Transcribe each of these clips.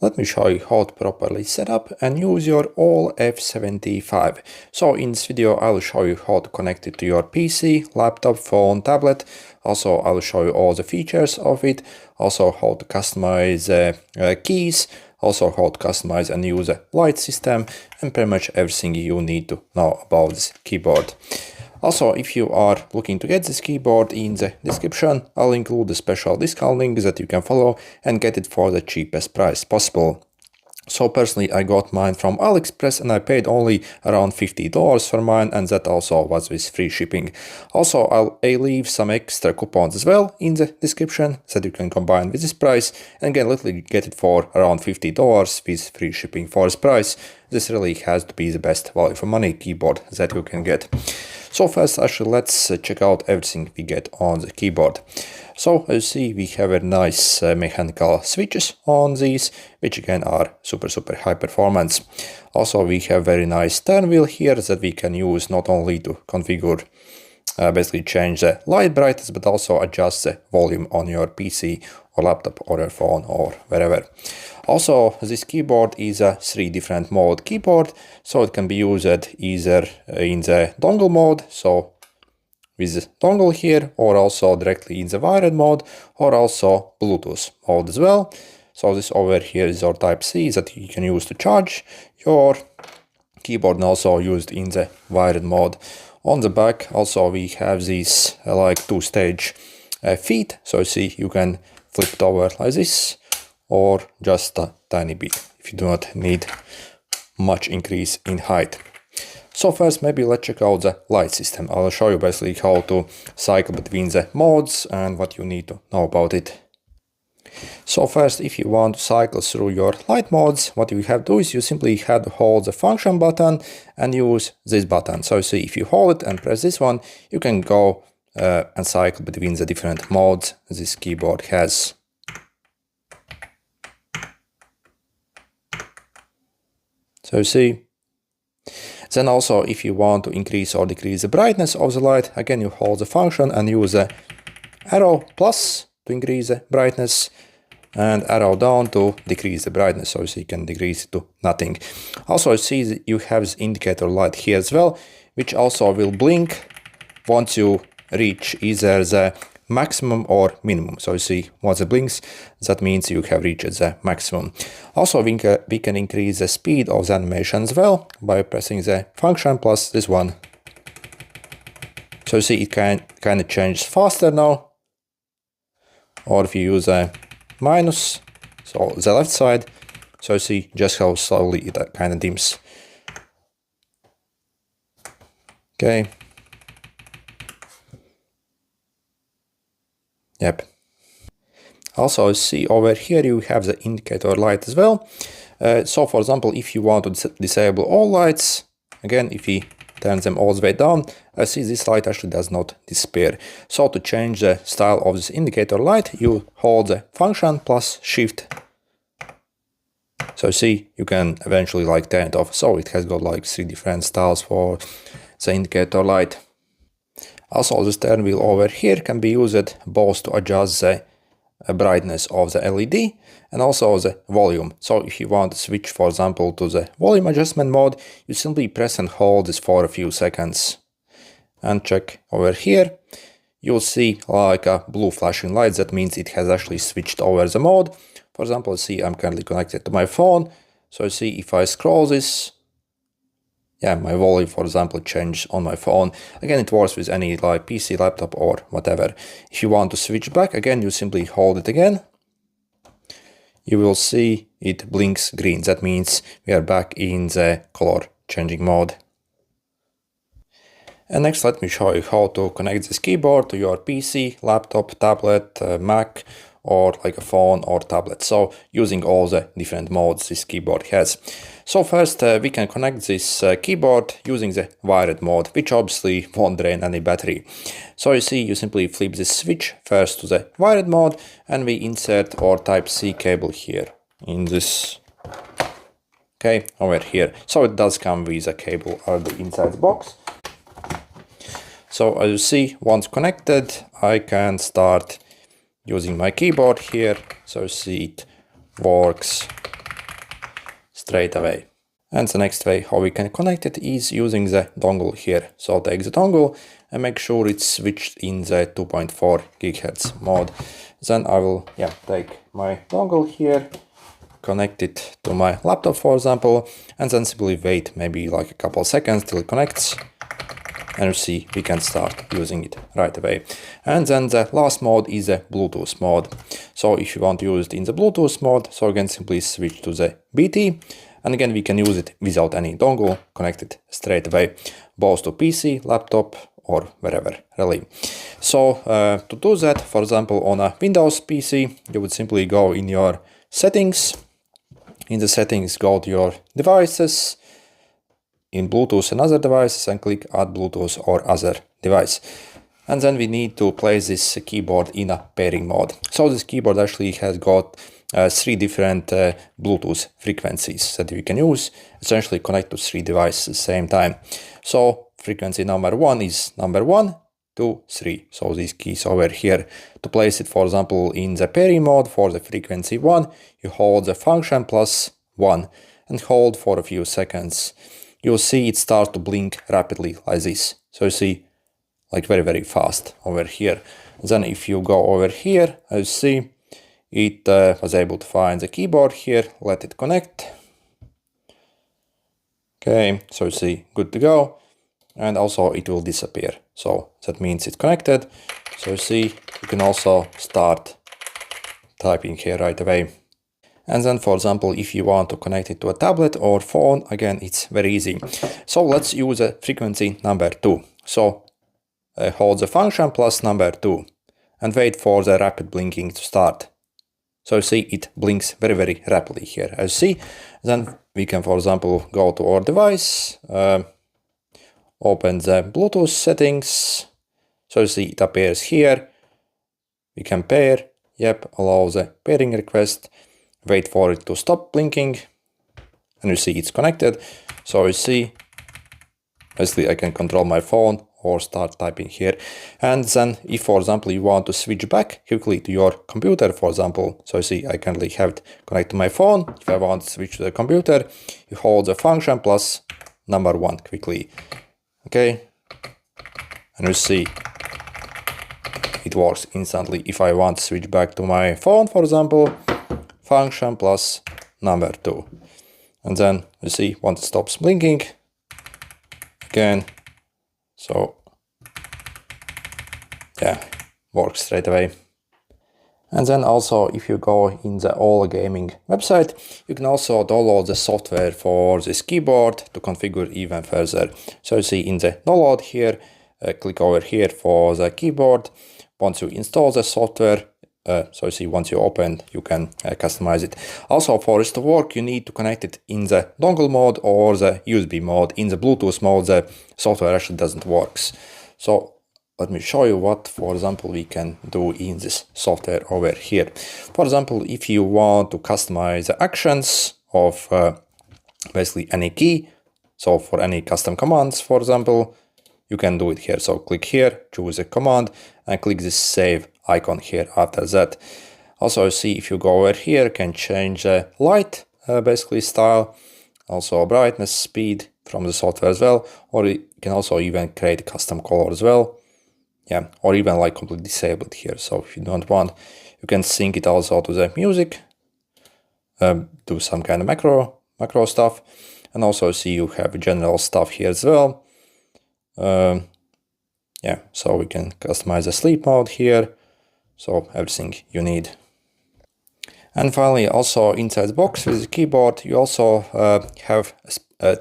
Let me show you how to properly set up and use your Aula F75. So in this video I'll show you how to connect it to your PC, laptop, phone, tablet. Also I'll show you all the features of it, also how to customize keys, also how to customize and use a light system, and pretty much everything you need to know about this keyboard. Also, if you are looking to get this keyboard, in the description I'll include a special discount link that you can follow and get it for the cheapest price possible. So personally I got mine from AliExpress and I paid only around $50 for mine, and that also was with free shipping. Also I'll leave some extra coupons as well in the description that you can combine with this price and again literally get it for around $50 with free shipping for this price. This really has to be the best value for money keyboard that you can get. So first actually let's check out everything we get on the keyboard. So as you see we have a nice mechanical switches on these, which again are super high performance. Also we have very nice TurnWheel here that we can use not only to configure basically change the light brightness, but also adjust the volume on your PC or laptop or your phone or wherever. Also this keyboard is a 3 different mode keyboard, so it can be used either in the dongle mode, so with the dongle here, or also directly in the wired mode, or also Bluetooth mode as well. So this over here is your Type-C that you can use to charge your keyboard, and also used in the wired mode. On the back also we have these like 2-stage feet, so you see you can flip it over like this or just a tiny bit if you do not need much increase in height. So first maybe let's check out the light system. I'll show you basically how to cycle between the modes and what you need to know about it. So first, if you want to cycle through your light modes, what you have to do is you simply have to hold the function button and use this button. So see, if you hold it and press this one, you can go and cycle between the different modes this keyboard has. So you see. Then also, if you want to increase or decrease the brightness of the light, again you hold the function and use the arrow plus to increase the brightness and arrow down to decrease the brightness, so you can decrease it to nothing. Also you see you have this indicator light here as well, which also will blink once you reach either the maximum or minimum. So you see once it blinks, that means you have reached the maximum. Also we can increase the speed of the animation as well by pressing the function plus this one. So you see it kind of changes faster now. Or if you use a minus, so the left side, so you see just how slowly it kind of dims. Okay. Yep. Also you see over here you have the indicator light as well. So for example, if you want to disable all lights, again if we turn them all the way down, I see this light actually does not disappear. So to change the style of this indicator light, you hold the function plus shift. So see, you can eventually like turn it off. So it has got like 3 different styles for the indicator light. Also this TurnWheel over here can be used both to adjust the brightness of the LED and also the volume. So if you want to switch, for example, to the volume adjustment mode, you simply press and hold this for a few seconds. And check over here, you'll see like a blue flashing light. That means it has actually switched over the mode. For example, see I'm currently connected to my phone. So you see if I scroll this, yeah, my volume, for example, changes on my phone. Again, it works with any like PC, laptop or whatever. If you want to switch back, again, you simply hold it again. You will see it blinks green. That means we are back in the color changing mode. And next, let me show you how to connect this keyboard to your PC, laptop, tablet, Mac, or like a phone or tablet. So using all the different modes this keyboard has. So first we can connect this keyboard using the wired mode, which obviously won't drain any battery. So you see you simply flip this switch first to the wired mode and we insert our Type-C cable here in this, okay, over here. So it does come with a cable already inside the box. So as you see, once connected, I can start using my keyboard here. So see it works straight away. And the next way how we can connect it is using the dongle here. So take the dongle and make sure it's switched in the 2.4 GHz mode. Then I will take my dongle here, connect it to my laptop for example, and then simply wait maybe like a couple seconds till it connects. And you see we can start using it right away. And then the last mode is the Bluetooth mode. So if you want to use it in the Bluetooth mode, so again simply switch to the BT. And again, we can use it without any dongle, connect it straight away, both to PC, laptop, or wherever, really. So to do that, for example, on a Windows PC, you would simply go in your settings. In the settings, go to your devices, in Bluetooth and other devices, and click Add Bluetooth or Other Device. And then we need to place this keyboard in a pairing mode. So this keyboard actually has got 3 different Bluetooth frequencies that we can use, essentially connect to 3 devices at the same time. So frequency number 1 is number 1, 2, 3. So these keys over here. To place it, for example, in the pairing mode for the frequency 1, you hold the function plus 1 and hold for a few seconds. You'll see it start to blink rapidly like this. So you see like very fast over here. Then if you go over here, as you see, it was able to find the keyboard here, let it connect. Okay, so you see, good to go. And also it will disappear. So that means it's connected. So you see, you can also start typing here right away. And then, for example, if you want to connect it to a tablet or phone, again, it's very easy. So let's use a frequency number 2. So hold the function plus number 2 and wait for the rapid blinking to start. So you see it blinks very rapidly here. As you see, then we can, for example, go to our device, open the Bluetooth settings. So you see it appears here. We can pair, allow the pairing request, wait for it to stop blinking, and you see it's connected. So you see, basically I can control my phone or start typing here. And then if, for example, you want to switch back quickly to your computer, for example, so you see I currently have it connected to my phone. If I want to switch to the computer, you hold the function plus number 1 quickly. Okay, and you see it works instantly. If I want to switch back to my phone, for example, function plus number 2. And then you see once it stops blinking, again, so works straight away. And then also if you go in the Aula Gaming website, you can also download the software for this keyboard to configure even further. So you see in the download here, click over here for the keyboard. Once you install the software, so you see once you open, you can customize it. Also for this to work, you need to connect it in the dongle mode or the USB mode. In the Bluetooth mode, the software actually doesn't work. So let me show you what, for example, we can do in this software over here. For example, if you want to customize the actions of basically any key, so for any custom commands, for example, you can do it here. So click here, choose a command, and click this save icon here after that. Also, you see if you go over here, you can change the light, basically style, also brightness, speed from the software as well, or you can also even create a custom color as well. Or even like completely disable it here. So if you don't want, you can sync it also to the music, do some kind of macro stuff, and also see you have general stuff here as well. So we can customize the sleep mode here. So everything you need. And finally, also inside the box with the keyboard, you also have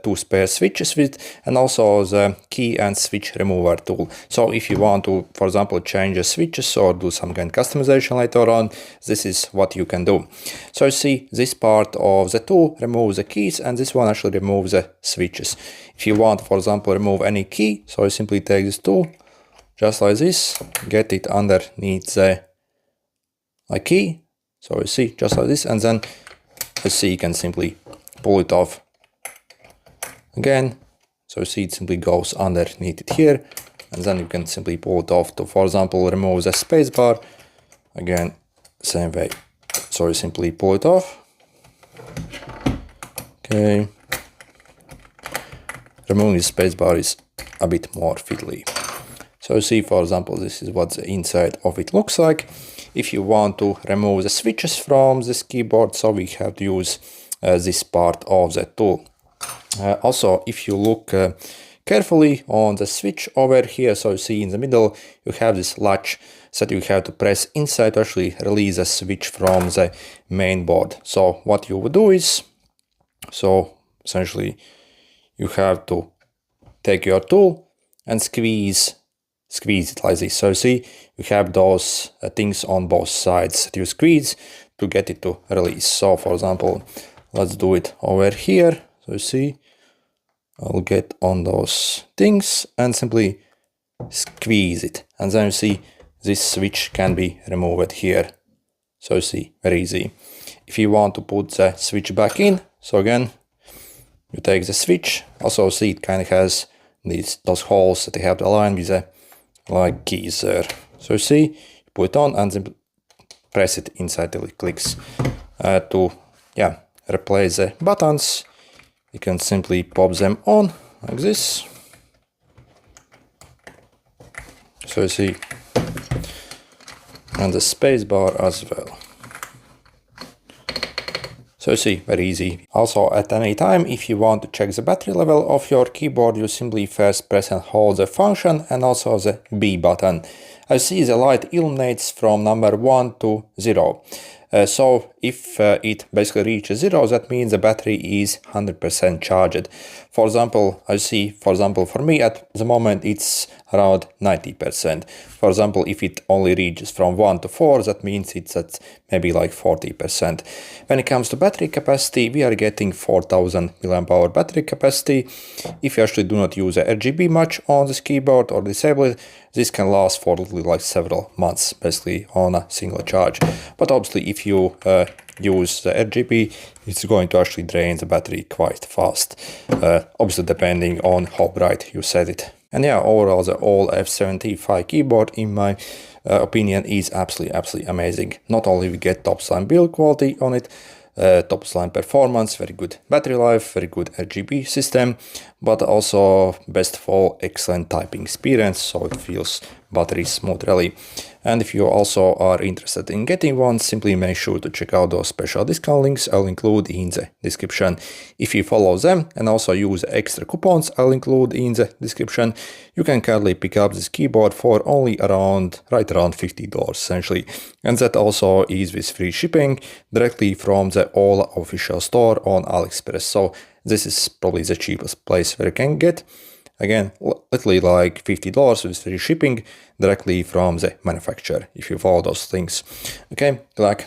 2 spare switches with, and also the key and switch remover tool. So if you want to, for example, change the switches or do some kind of customization later on, this is what you can do. So you see this part of the tool removes the keys, and this one actually removes the switches. If you want, for example, remove any key, so you simply take this tool, just like this, get it underneath the key. So you see, just like this, and then you see you can simply pull it off again. So you see it simply goes underneath it here, and then you can simply pull it off to, for example, remove the spacebar. Again, same way. So you simply pull it off. Okay. Removing the spacebar is a bit more fiddly. So you see, for example, this is what the inside of it looks like. If you want to remove the switches from this keyboard, so we have to use this part of the tool. Also, if you look carefully on the switch over here, so you see in the middle, you have this latch that you have to press inside to actually release a switch from the main board. So what you would do is, so essentially, you have to take your tool and squeeze it like this. So you see, you have those things on both sides that you squeeze to get it to release. So for example, let's do it over here. So you see, I'll get on those things and simply squeeze it. And then you see, this switch can be removed here. So you see, very easy. If you want to put the switch back in, so again, you take the switch. Also see it kind of has those holes that they have to align with the like keys there. So you see, you put it on and then press it inside the clicks. To replace the buttons, you can simply pop them on like this. So you see, and the space bar as well. So you see, very easy. Also, at any time, if you want to check the battery level of your keyboard, you simply first press and hold the function and also the B button. I see the light illuminates from number 1 to 0. So if it basically reaches 0, that means the battery is 100% charged. For example, I see, for example, for me at the moment it's around 90%. For example, if it only reaches from 1 to 4, that means it's at maybe like 40%. When it comes to battery capacity, we are getting 4000 mAh battery capacity. If you actually do not use a RGB much on this keyboard or disable it, this can last for literally like several months, basically on a single charge. But obviously, if you use the RGB, it's going to actually drain the battery quite fast. Obviously, depending on how bright you set it. And yeah, overall, the Aula F75 keyboard, in my opinion, is absolutely amazing. Not only we get top line build quality on it, top line performance, very good battery life, very good RGB system, but also best of all, excellent typing experience, so it feels buttery smooth really. And if you also are interested in getting one, simply make sure to check out those special discount links I'll include in the description. If you follow them and also use extra coupons I'll include in the description, you can currently pick up this keyboard for only right around $50 essentially. And that also is with free shipping directly from the Aula official store on AliExpress. So this is probably the cheapest place where you can get. Again, literally like $50 with free shipping directly from the manufacturer if you follow those things. Okay, good luck.